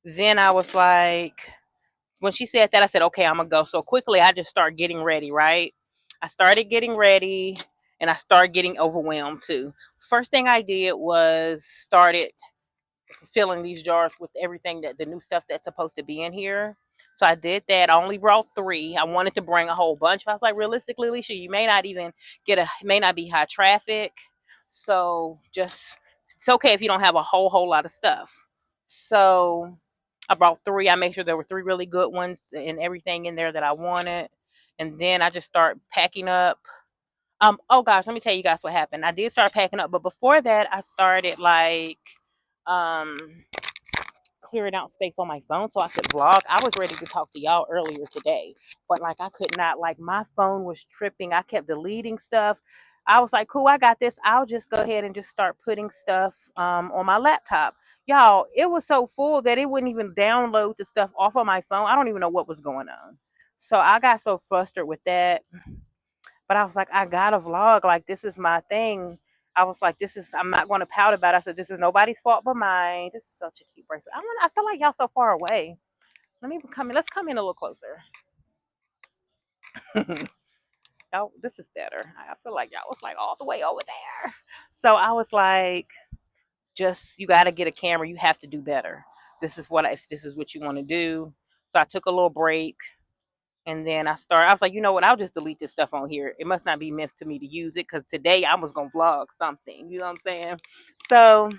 then I was like, when she said that, I said, okay, I'm gonna go. So quickly, I just started getting ready. Right, I started getting ready, and I started getting overwhelmed too. First thing I did was started filling these jars with everything that the new stuff that's supposed to be in here. So I did that. I only brought three. I wanted to bring a whole bunch. But I was like, realistically, Alicia, you may not even may not be high traffic. So just, it's okay if you don't have a whole lot of stuff. So I brought three. I made sure there were three really good ones and everything in there that I wanted. And then I just start packing up. Oh gosh, let me tell you guys what happened. I did start packing up, but before that I started like um clearing out space on my phone so I could vlog. I was ready to talk to y'all earlier today, but like I could not. Like my phone was tripping. I kept deleting stuff. I was like, cool, I got this. I'll just go ahead and just start putting stuff on my laptop. Y'all, it was so full that it wouldn't even download the stuff off of my phone. I don't even know what was going on. So I got so frustrated with that. But I was like, I gotta vlog. Like this is my thing. I was like, I'm not going to pout about it. I said, this is nobody's fault but mine. This is such a cute bracelet. I feel like y'all so far away. Let me come in. Let's come in a little closer. Y'all, this is better. I feel like y'all was like all the way over there. So I was like, just, you got to get a camera. You have to do better. If this is what you want to do. So I took a little break. And then I was like, you know what? I'll just delete this stuff on here. It must not be meant to me to use it because today I was going to vlog something. You know what I'm saying? So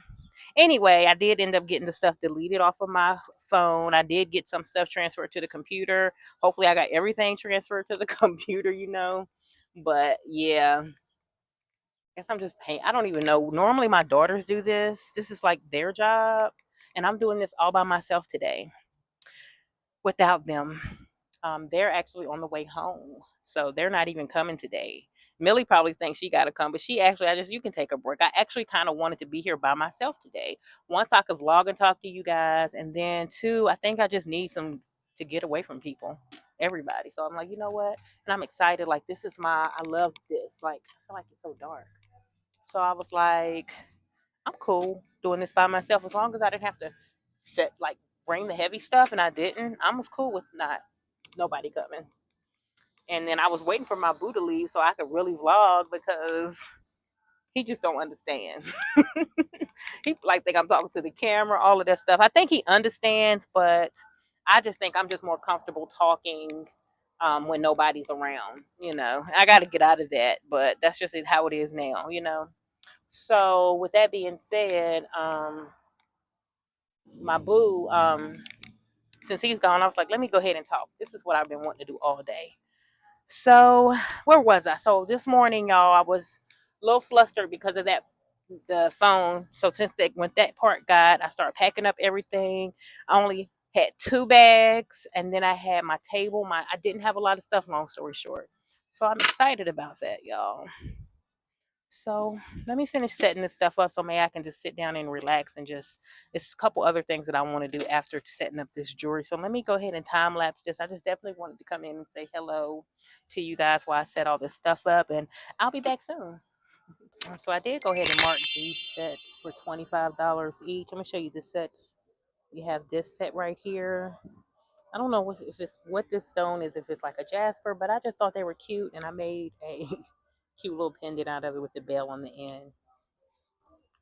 anyway, I did end up getting the stuff deleted off of my phone. I did get some stuff transferred to the computer. Hopefully, I got everything transferred to the computer. But yeah, I guess I'm just paying. I don't even know. Normally, my daughters do this. This is like their job. And I'm doing this all by myself today without them. They're actually on the way home, so they're not even coming today. Millie probably thinks she got to come, but you can take a break. I actually kind of wanted to be here by myself today. Once I could vlog and talk to you guys, and then two, I think I just need some to get away from people, everybody. So I'm like, you know what? And I'm excited. Like I love this. Like I feel like it's so dark. So I was like, I'm cool doing this by myself as long as I didn't have to bring the heavy stuff, and I didn't. I was cool with not nobody coming. And then I was waiting for my boo to leave so I could really vlog because he just don't understand. He like think I'm talking to the camera, all of that stuff. I think he understands, but I just think I'm just more comfortable talking when nobody's around. I got to get out of that, but that's just how it is now. So with that being said, my boo, since he's gone, I was like, let me go ahead and talk. This is what I've been wanting to do all day. So where was I? So this morning, y'all, I was a little flustered because of the phone. So when that part got, I started packing up everything. I only had two bags, and then I had my table. I didn't have a lot of stuff. Long story short, So I'm excited about that, y'all. So let me finish setting this stuff up so maybe I can just sit down and relax and just, it's a couple other things that I want to do after setting up this jewelry. So let me go ahead and time lapse this. I just definitely wanted to come in and say hello to you guys while I set all this stuff up, and I'll be back soon. So I did go ahead and mark these sets for $25 each. I'm gonna show you the sets. We have this set right here. I don't know if it's what this stone is, if it's like a jasper, but I just thought they were cute, and I made a cute little pendant out of it with the bell on the end.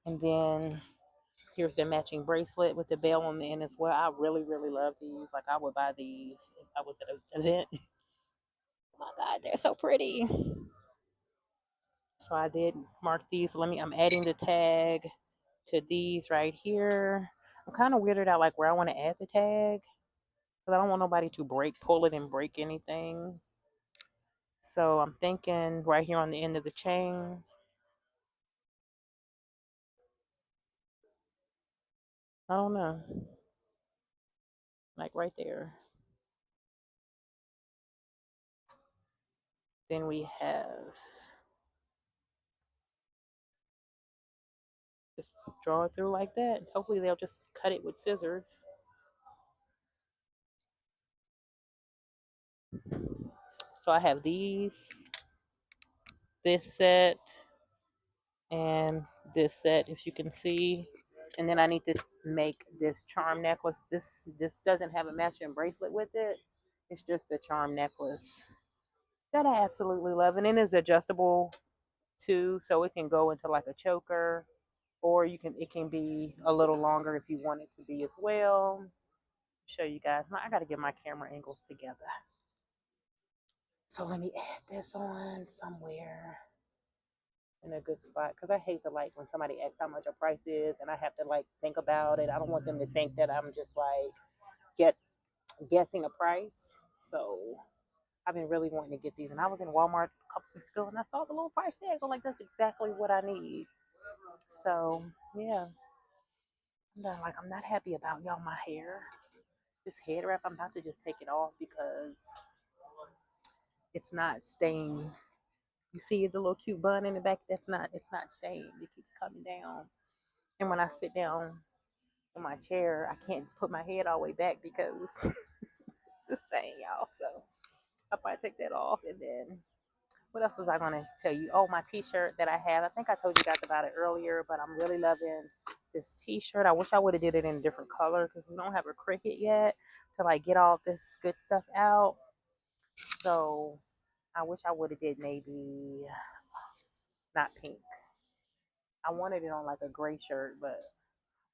And then here's the matching bracelet with the bell on the end as well. I really, really love these. Like, I would buy these if I was at an event. Oh my God, they're so pretty. So I did mark these. So I'm adding the tag to these right here. I'm kind of weirded out like where I want to add the tag because I don't want nobody to pull it and break anything. So I'm thinking right here on the end of the chain. I don't know. Like right there. Then we have, just draw it through like that. Hopefully they'll just cut it with scissors. So I have these, this set, and this set, if you can see. And then I need to make this charm necklace. This doesn't have a matching bracelet with it. It's just a charm necklace that I absolutely love. And it is adjustable too, so it can go into like a choker, or it can be a little longer if you want it to be as well. Show you guys. I gotta get my camera angles together. So let me add this on somewhere in a good spot, because I hate to like when somebody asks how much a price is and I have to like think about it. I don't want them to think that I'm just like guessing a price. So I've been really wanting to get these, and I was in Walmart a couple weeks ago and I saw the little price tag. I'm like, that's exactly what I need. So yeah, I'm not happy about y'all my hair. This head wrap, I'm about to just take it off because it's not staying. You see the little cute bun in the back? It's not staying. It keeps coming down. And when I sit down in my chair, I can't put my head all the way back because this thing, y'all. So I'll probably take that off. And then what else was I going to tell you? Oh, my t-shirt that I have. I think I told you guys about it earlier, but I'm really loving this t-shirt. I wish I would have did it in a different color because we don't have a Cricut yet to like get all this good stuff out. So I wish I would have did maybe not pink. I wanted it on like a gray shirt, but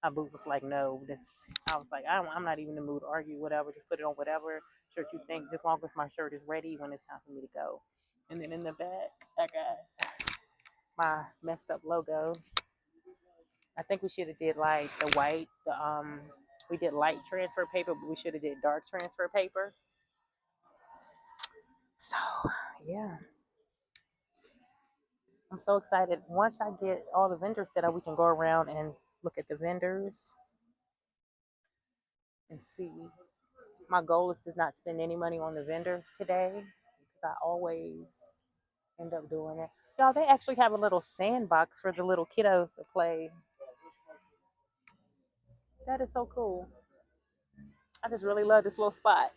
my boo was like, no, this. I was like, I'm not even in the mood to argue, whatever. Just put it on whatever shirt you think, as long as my shirt is ready when it's time for me to go. And then in the back, I got my messed up logo. I think we should have did like the white, we did light transfer paper, but we should have did dark transfer paper. So yeah, I'm so excited. Once I get all the vendors set up, we can go around and look at the vendors and see. My goal is to not spend any money on the vendors today because I always end up doing it. Y'all, they actually have a little sandbox for the little kiddos to play. That is so cool. I just really love this little spot.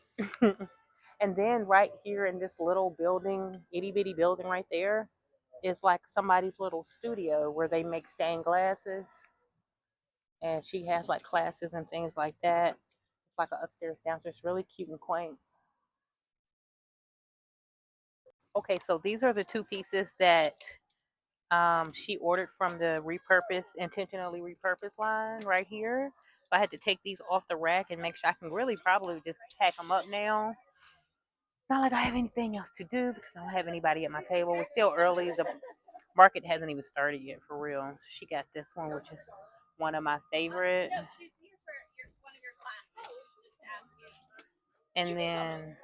And then right here in this little building, itty bitty building right there, is like somebody's little studio where they make stained glasses. And she has like classes and things like that. It's like an upstairs, downstairs, really cute and quaint. Okay, so these are the two pieces that she ordered from the intentionally repurposed line right here. So I had to take these off the rack and make sure I can really probably just pack them up now. Not like I have anything else to do because I don't have anybody at my table. It's still early. The market hasn't even started yet for real. She got this one, which is one of my favorite. And then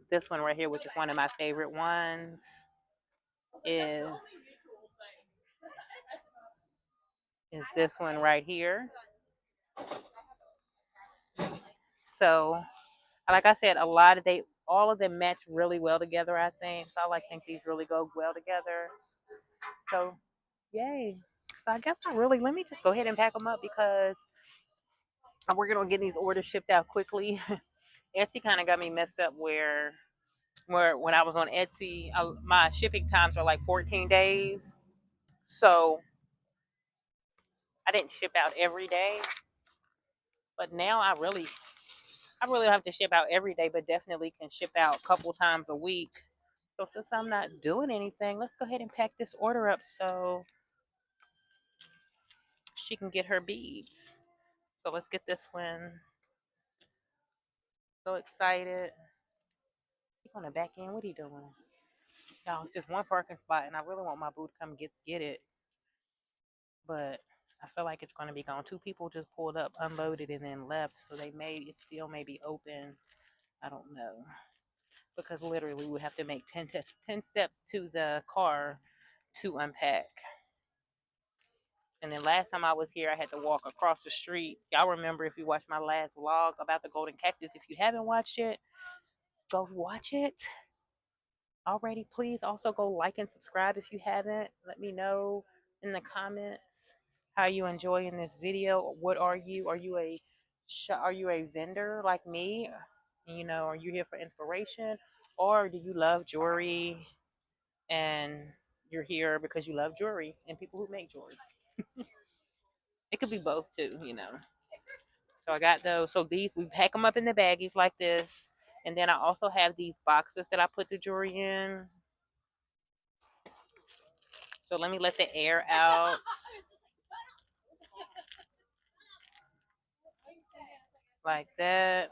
this one right here, which is one of my favorite ones, is this one right here. So, like I said, all of them match really well together, I think. So I think these really go well together. So yay. So I guess let me just go ahead and pack them up because I'm working on getting these orders shipped out quickly. Etsy kind of got me messed up where when I was on Etsy, my shipping times are like 14 days. So I didn't ship out every day, but now I really don't have to ship out every day, but definitely can ship out a couple times a week. So since I'm not doing anything, let's go ahead and pack this order up so she can get her beads. So let's get this one. So excited. He's on the back end. What are you doing? Y'all, it's just one parking spot, and I really want my boo to come get it. But I feel like it's going to be gone. Two people just pulled up, unloaded, and then left. So it still may be open. I don't know. Because literally we would have to make 10 steps to the car to unpack. And then last time I was here, I had to walk across the street. Y'all remember if you watched my last vlog about the golden cactus. If you haven't watched it, go watch it. Already, please also go like and subscribe if you haven't. Let me know in the comments how you enjoying this video. What are you? Are you a vendor like me? You know, are you here for inspiration, or do you love jewelry and you're here because you love jewelry and people who make jewelry? It could be both too, you know. So I got those. So these, we pack them up in the baggies like this. And then I also have these boxes that I put the jewelry in. So let me let the air out. Like that.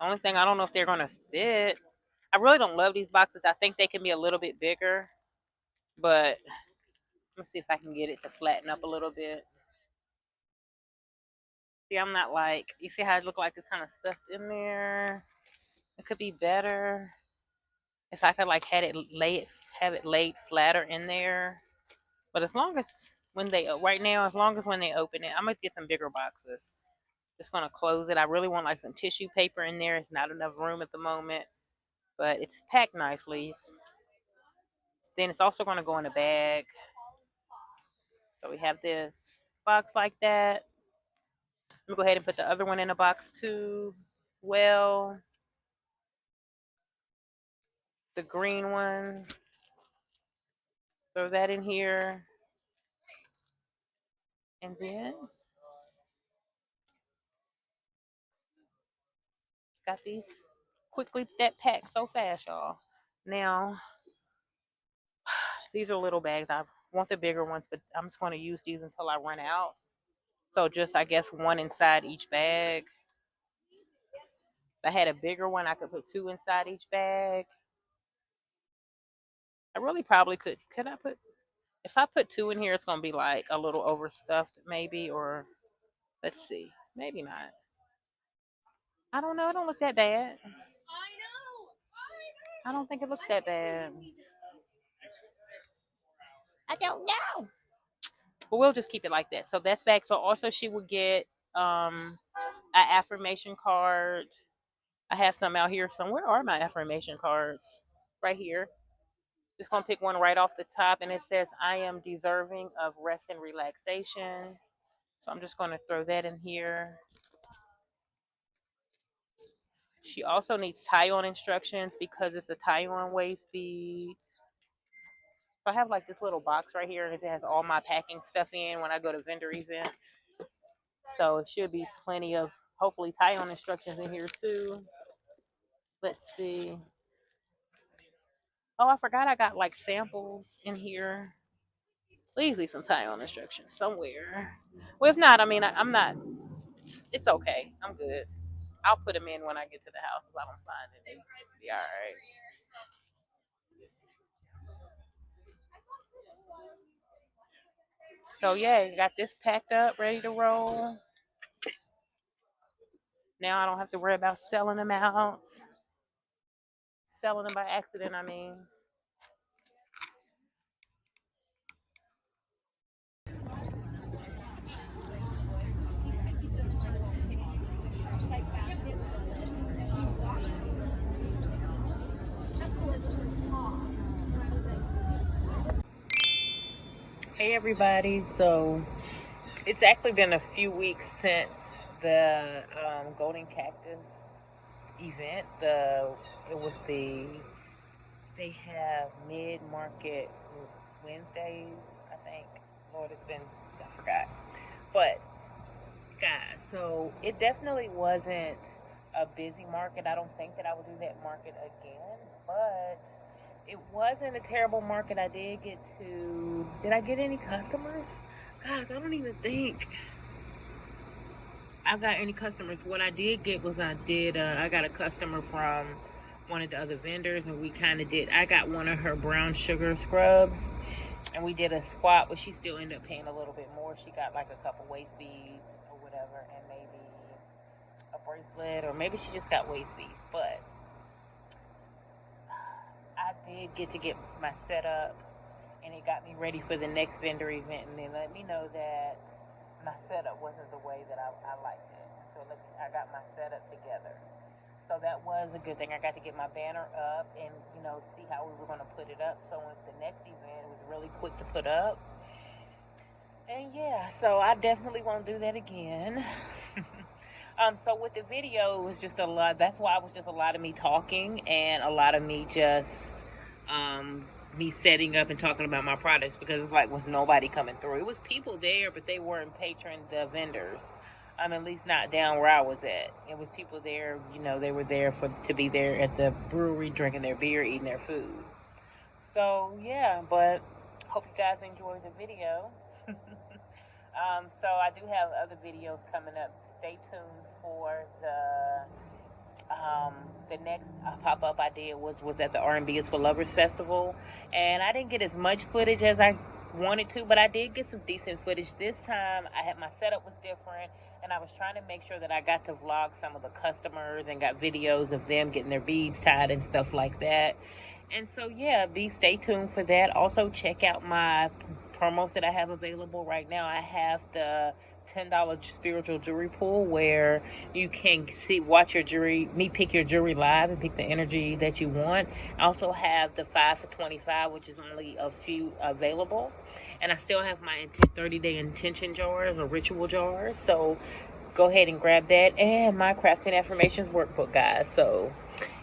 Only thing, I don't know if they're going to fit. I really don't love these boxes. I think they can be a little bit bigger. But let me see if I can get it to flatten up a little bit. See, I'm not like, you see how it look like it's kind of stuffed in there? It could be better if I could like have it laid flatter in there. But as long as right now, as long as when they open it, I'm gonna get some bigger boxes. Just gonna close it. I really want like some tissue paper in there. It's not enough room at the moment, but it's packed nicely. Then it's also gonna go in a bag. So we have this box like that. Let me go ahead and put the other one in a box too. Well, the green one. Throw that in here. And then got these quickly that pack so fast, y'all. Now, these are little bags. I want the bigger ones, but I'm just going to use these until I run out. So just, I guess, one inside each bag. If I had a bigger one, I could put two inside each bag. I really probably could. Could I put, if I put two in here, it's going to be like a little overstuffed maybe, or let's see. Maybe not. I don't know. It don't look that bad. I don't think it looks that bad. I don't know. But we'll just keep it like that. So that's back. So also she would get an affirmation card. I have some out here. Where are my affirmation cards? Right here. Just gonna pick one right off the top, and it says, "I am deserving of rest and relaxation." So I'm just gonna throw that in here. She also needs tie-on instructions because it's a tie-on waist bead. So I have like this little box right here, and it has all my packing stuff in when I go to vendor events. So it should be plenty of hopefully tie-on instructions in here too. Let's see. Oh, I forgot I got like samples in here. Please leave some tie-on instructions somewhere. Well, if not, I mean, I'm not. It's okay. I'm good. I'll put them in when I get to the house if I don't find any. Be all right. So yeah, you got this packed up, ready to roll. Now I don't have to worry about selling them out. Selling them by accident, I mean. Hey everybody, so it's actually been a few weeks since the Golden Cactus event. It was they have mid-market Wednesdays, I think. Lord, I forgot. But guys, so it definitely wasn't a busy market. I don't think that I would do that market again, but it wasn't a terrible market. Did I get any customers? Guys, I don't even think I got any customers. What I did get was I got a customer from one of the other vendors, and we kind of did, I got one of her brown sugar scrubs, and we did a swap, but she still ended up paying a little bit more. She got like a couple waist beads or whatever, and maybe a bracelet, or maybe she just got waist beads. But I did get to get my setup, and it got me ready for the next vendor event, and then let me know that my setup wasn't the way that I liked it. So I got my setup together. So that was a good thing. I got to get my banner up and see how we were going to put it up. So with the next event, it was really quick to put up. And yeah, so I definitely won't do that again. So with the video, it was just a lot. That's why it was just a lot of me talking and a lot of me just um, me setting up and talking about my products, because it's like was nobody coming through. It was people there, but they weren't patroning the vendors. At least not down where I was at. It was people there. They were there to be there at the brewery, drinking their beer, eating their food. So yeah, but hope you guys enjoy the video. So I do have other videos coming up. Stay tuned for the next pop up I did was at the R&B is for Lovers Festival, and I didn't get as much footage as I wanted to, but I did get some decent footage this time. I had my setup was different, and I was trying to make sure that I got to vlog some of the customers and got videos of them getting their beads tied and stuff like that. And so yeah, stay tuned for that. Also check out my promos that I have available right now. I have the $10 spiritual jewelry pool where you can watch your jewelry, pick your jewelry live and pick the energy that you want. I also have the 5 for 25, which is only a few available. And I still have my 30-day intention jars or ritual jars. So go ahead and grab that, and my crafting affirmations workbook, guys. So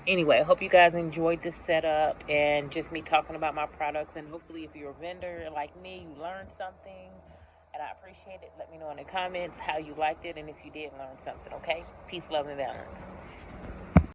anyway, I hope you guys enjoyed this setup and just me talking about my products. And hopefully, if you're a vendor like me, you learned something. And I appreciate it. Let me know in the comments how you liked it and if you did learn something, okay? Peace, love, and balance.